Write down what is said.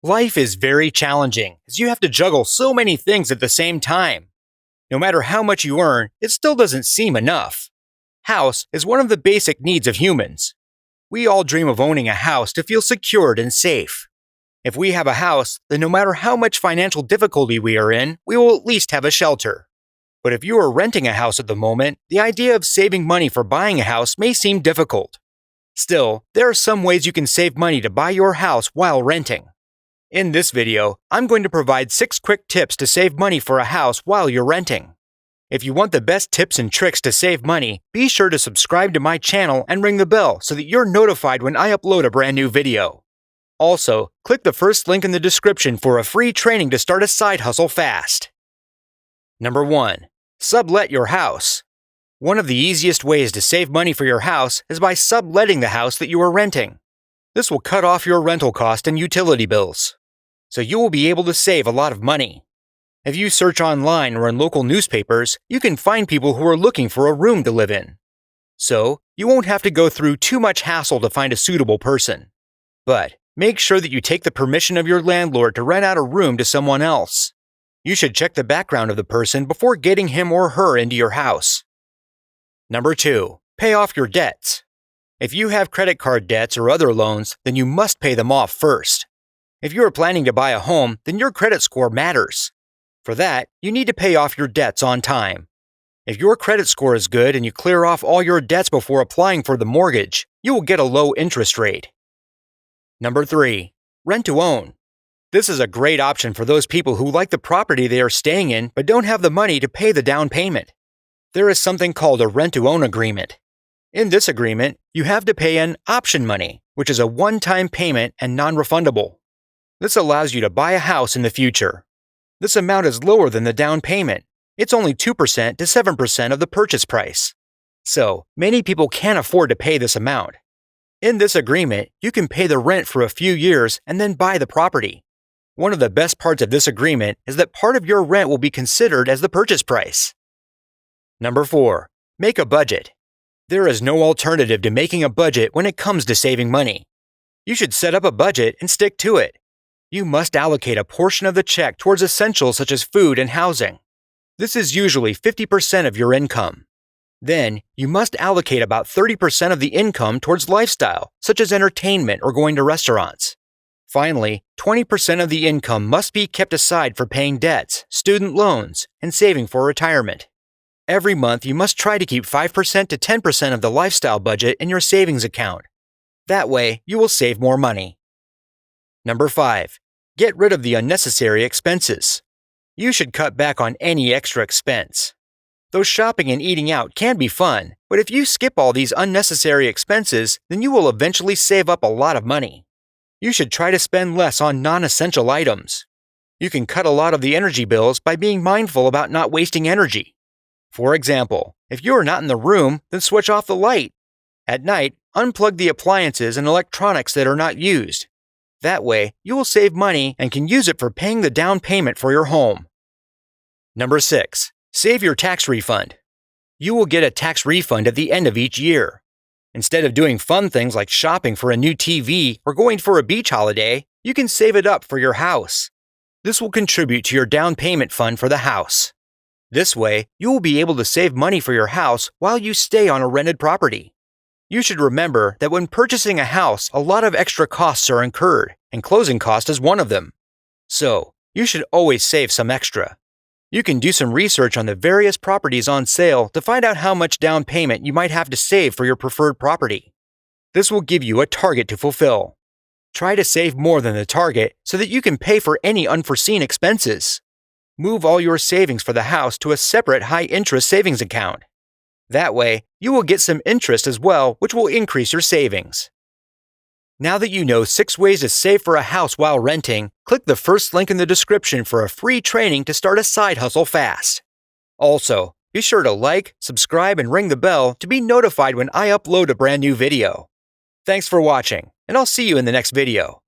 Life is very challenging as you have to juggle so many things at the same time. No matter how much you earn, it still doesn't seem enough. House is one of the basic needs of humans. We all dream of owning a house to feel secured and safe. If we have a house, then no matter how much financial difficulty we are in, we will at least have a shelter. But if you are renting a house at the moment, the idea of saving money for buying a house may seem difficult. Still, there are some ways you can save money to buy your house while renting. In this video, I'm going to provide 6 quick tips to save money for a house while you're renting. If you want the best tips and tricks to save money, be sure to subscribe to my channel and ring the bell so that you're notified when I upload a brand new video. Also, click the first link in the description for a free training to start a side hustle fast. Number 1. Sublet your house. One of the easiest ways to save money for your house is by subletting the house that you are renting. This will cut off your rental cost and utility bills, so you will be able to save a lot of money. If you search online or in local newspapers, you can find people who are looking for a room to live in. So, you won't have to go through too much hassle to find a suitable person. But, make sure that you take the permission of your landlord to rent out a room to someone else. You should check the background of the person before getting him or her into your house. Number 2. Pay off your debts. If you have credit card debts or other loans, then you must pay them off first. If you are planning to buy a home, then your credit score matters. For that, you need to pay off your debts on time. If your credit score is good and you clear off all your debts before applying for the mortgage, you will get a low interest rate. Number 3. Rent to own. This is a great option for those people who like the property they are staying in but don't have the money to pay the down payment. There is something called a rent-to-own agreement. In this agreement, you have to pay an option money, which is a one-time payment and non-refundable. This allows you to buy a house in the future. This amount is lower than the down payment. It's only 2% to 7% of the purchase price. So, many people can't afford to pay this amount. In this agreement, you can pay the rent for a few years and then buy the property. One of the best parts of this agreement is that part of your rent will be considered as the purchase price. Number 4. Make a budget. There is no alternative to making a budget when it comes to saving money. You should set up a budget and stick to it. You must allocate a portion of the check towards essentials such as food and housing. This is usually 50% of your income. Then, you must allocate about 30% of the income towards lifestyle, such as entertainment or going to restaurants. Finally, 20% of the income must be kept aside for paying debts, student loans, and saving for retirement. Every month, you must try to keep 5% to 10% of the lifestyle budget in your savings account. That way, you will save more money. Number 5. Get rid of the unnecessary expenses. You should cut back on any extra expense. Though shopping and eating out can be fun, but if you skip all these unnecessary expenses, then you will eventually save up a lot of money. You should try to spend less on non-essential items. You can cut a lot of the energy bills by being mindful about not wasting energy. For example, if you are not in the room, then switch off the light. At night, unplug the appliances and electronics that are not used. That way, you will save money and can use it for paying the down payment for your home. Number 6. Save your tax refund. You will get a tax refund at the end of each year. Instead of doing fun things like shopping for a new TV or going for a beach holiday, you can save it up for your house. This will contribute to your down payment fund for the house. This way, you will be able to save money for your house while you stay on a rented property. You should remember that when purchasing a house, a lot of extra costs are incurred, and closing cost is one of them. So, you should always save some extra. You can do some research on the various properties on sale to find out how much down payment you might have to save for your preferred property. This will give you a target to fulfill. Try to save more than the target so that you can pay for any unforeseen expenses. Move all your savings for the house to a separate high-interest savings account. That way, you will get some interest as well, which will increase your savings. Now that you know 6 ways to save for a house while renting, click the first link in the description for a free training to start a side hustle fast. Also, be sure to like, subscribe, and ring the bell to be notified when I upload a brand new video. Thanks for watching, and I'll see you in the next video.